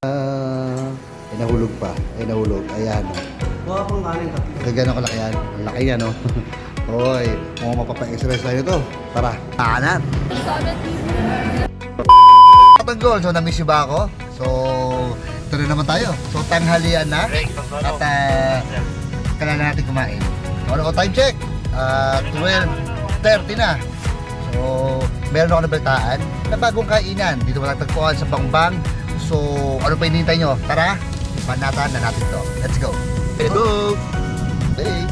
Ay nahulog pa. Ay nahulog. Ayan. Buha pang kanin ka. Kagano kalaki yan. Ang laki yan, no? Hoy, mukhang mapapa-exercise tayo to. Tara, kanan. Tanggol, so na-miss ba ako? So, ito na naman tayo. So, tanghalian na. At kailangan natin kumain. Ano ko time check? 12:30 na. So, meron ako nabalitaan na bagong kainan. Dito malagtagpuan sa Bangbang. So, ano pa hinihintay nyo? Tara, panatan na natin to. Let's go! Let's go! Hey!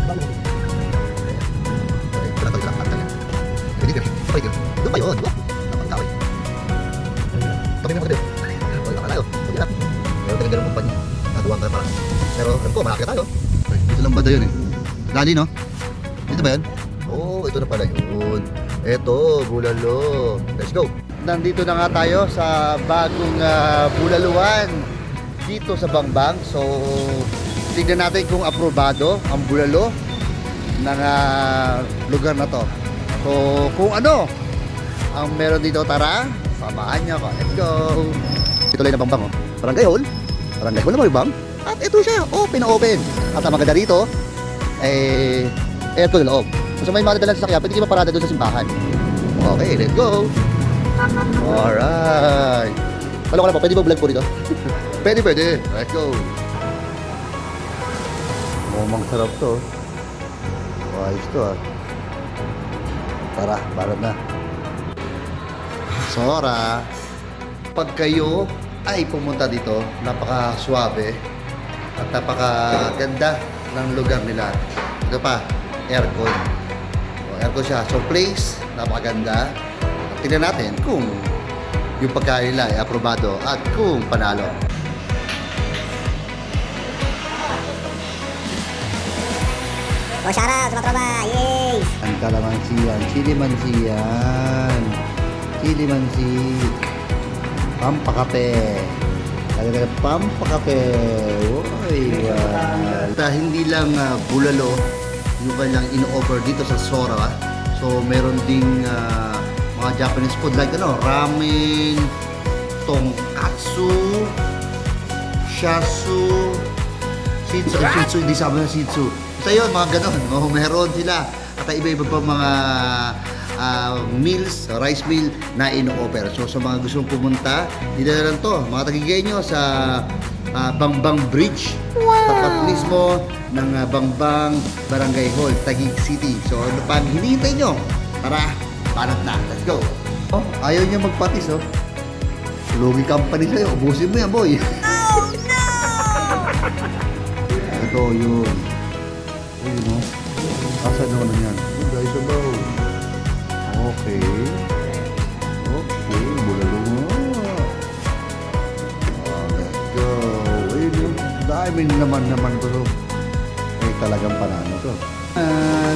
Doon pa yun, di ba? Napang tao eh. Tabi mo ka din. Wala ka tayo. Hindi na. Pero talaga ng kumpanya. Nagawa ka parang. Pero alam ko, malaki tayo. Ay, ito lang banda yun eh. Dali no? Dito ba yan? Oo, ito na pala yun. Ito, bulalo. Let's go! Nandito na nga tayo sa bagong bulaluan dito sa Bangbang. So, tignan natin kung aprobado ang bulalo ng lugar na to. So, kung ano ang meron dito, tara, samahan niyo ako. Let's go! Ito lang na Bangbang, oh. Barangay Hall. Barangay Hall na Bangbang. At ito siya, open na open. At ang maganda rito, ito yung loob. So, may mga dalang sasakyan, pwede kayo maparada doon sa simbahan. Okay, let's go! Alright! Halo ka na po, pwede ba vlog po dito? Pwede. Let's go! Mukhang sarap to. Ayos to ah. Tara, barat na. Sora, pag kayo ay pumunta dito, napaka-suabe at napaka-ganda ng lugar nila. Ito pa, aircon. Aircon siya. So place, napakaganda. Tingnan natin kung yung pagkain nila ay aprobado at kung panalo. Oh, shoutout sa mga tropa! Yay! Ang kalamansi yan. Chili mansi yan. Chili mansi. Pampakape. Talaga pampakape. Uy, wow. Hindi lang bulalo yung kanyang in-offer dito sa Sora. So, meron ding mga Japanese food like ramen, tonkatsu, shasu, shitsu, hindi sabi ng shitsu. Basta yun, mga ganon. Meron sila. At iba-iba pa mga meals, rice meal na ino-offer. So sa mga gustong pumunta, dito na lang to. Mga tagigenyo sa Bangbang Bridge. Tapat mismo ng Bangbang Barangay Hall, Taguig City. So ano pang hinihintay nyo? Tara, panat na. Let's go! Oh, ayaw niya magpatis, oh. Lugi company sa'yo. Ubusin mo yan, boy. Oh no! Ito yun. Uy, no? Asan naman yan? Oh, guys, sabaw. Okay. Okay, bulalo mo. Let's go. Ayun yung dami naman to. Ay, talagang panalo to.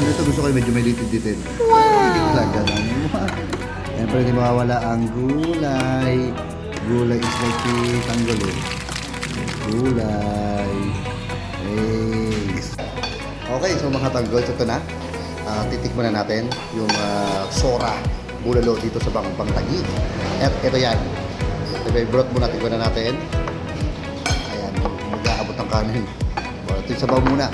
Ito gusto ko yung medyo may litid-litid. Wow! Hindi talaga lang. Siyempre, hindi mawawala ang gulay. Gulay is like tanggol eh. Gulay. Okay, so mga tanggol, ito na. Titikman na natin yung Sora bulalo dito sa Bangbang Taguig. At ito yan. Ito yung broth muna, tikman na natin. Ayan, mag-aabot ng kanin. Ito yung sabaw muna.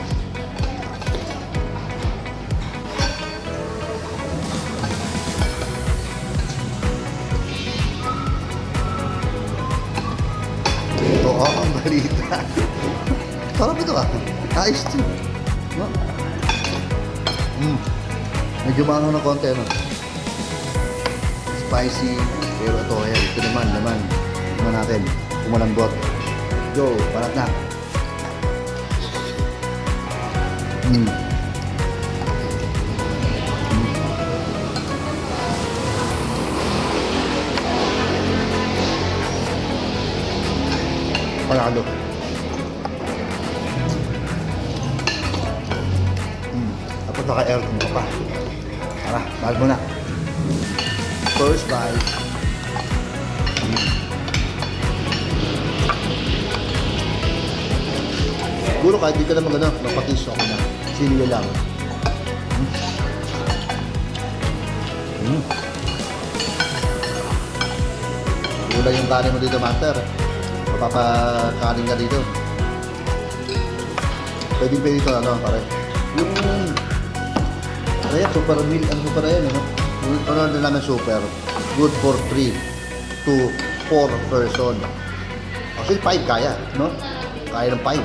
Ito, ang balita. Sarap ito ah. Ayos ito. No? Medyo maano ng konti, no? Spicy. Pero ito, ayan. Ito naman. Tignan natin. Kumalambot. Go. Parat na. Panalo. Tapos naka-aircon ka pa. Tara, bahal mo na. First bite. Siguro kahit di ka naman mapatis ako na. Silya lang. Gulay yung kanin mo dito, master. Papakanin ka dito. Pwede ito, ano, pare. Yung... Ano yan, super meal. Ano super yan, ano? Ano na namin super. Good for 3 to 4 person. Actually, 5 kaya, no? Kaya ng 5.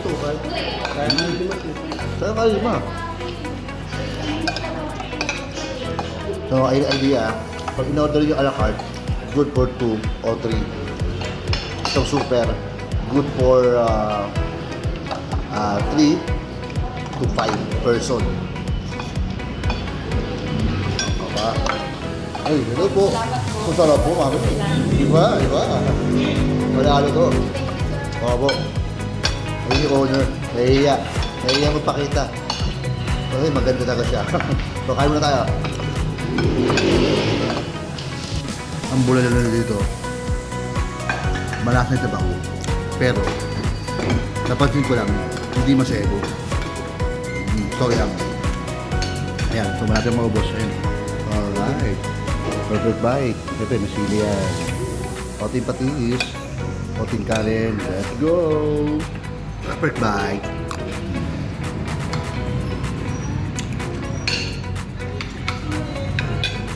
Ito, kaya ng 5. Kaya kaya 5. So, idea, pag in-order yung a la carte, good for 2 or 3. Itong super, good for 3 to 5 person. Aba. Ay, hello po. Ang sarap po, mami. Iba. Manalo to. Opo. Ay, yung owner. Nahiya magpakita. Ay, maganda talaga siya. So, kain muna tayo. Ang bulalo dito, malasa na tabaho. Pero, napansin ko lang, hindi masebo. Sorry lang. Ayan, so natin mga boss. Ayan. Alright. Perfect bite. Siyempre, may sili yan. Oting patiis. Oting kanin. Let's go! Perfect bite.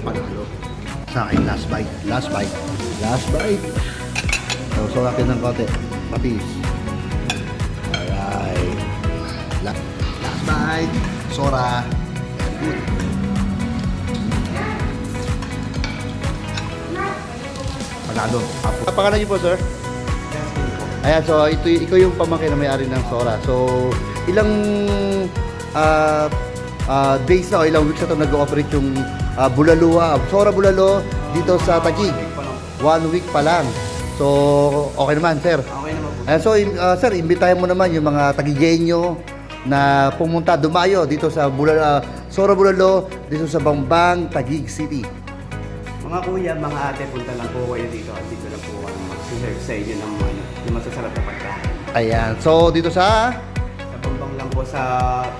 Panalo. Sa akin, last bite. Last bite. Last bite. So natin ng konti. Patis. Alright. Last bite. Sora. Good. Panalo. Ang pangalan niyo po, sir? Ayan, so ikaw yung pamangkin na may-ari ng Sora. So, ilang days na o ilang weeks na ito nag-ooperate yung Sora Bulalo dito sa Taguig? 1 week pa lang. So, okay naman, sir. Okay naman po. So, sir, imbitahin mo naman yung mga Taguigenyo na pumunta, dumayo dito sa Sora Bulalo, dito sa Bambang, Taguig City. Mga kuya, mga ate, punta lang po kayo dito at dito lang po ako mag-serve sa inyo ng yung masasarap na pagkain. Ayan. So, dito sa... Sa Bambang lang po, sa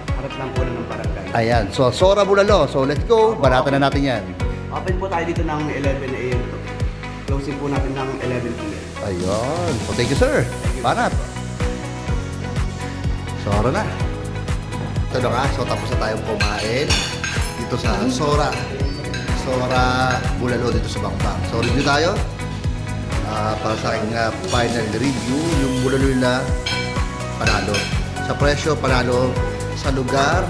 harap lang po ng barangay. Ayan. So, Sora Bulalo. So, let's go. Barata na natin yan. Open po tayo dito ng 11 a.m. to. Closing po natin ng 11 p.m. Ayun. So, thank you, sir. Banat. Sora na. Ito na nga. So, tapos na tayong kumain dito sa Sora Bulalo dito sa Bambang. So, review tayo. Para sa aking final review, yung bulalo nila, panalo. Sa presyo, panalo. Sa lugar,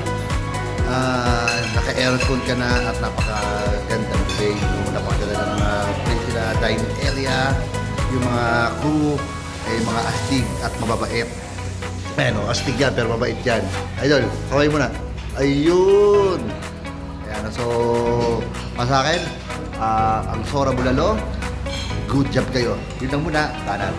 naka-aircon ka na at napakaganda ng place. Napakaganda ng place nila, dining area, yung mga crew, ay mga astig at mababait. Ayan o, astig yan pero mabait yan. Idol, kaway mo na. Ayun! Ayan, so, sa akin, ang Sora Bulalo, good job kayo. Yun lang muna, banat.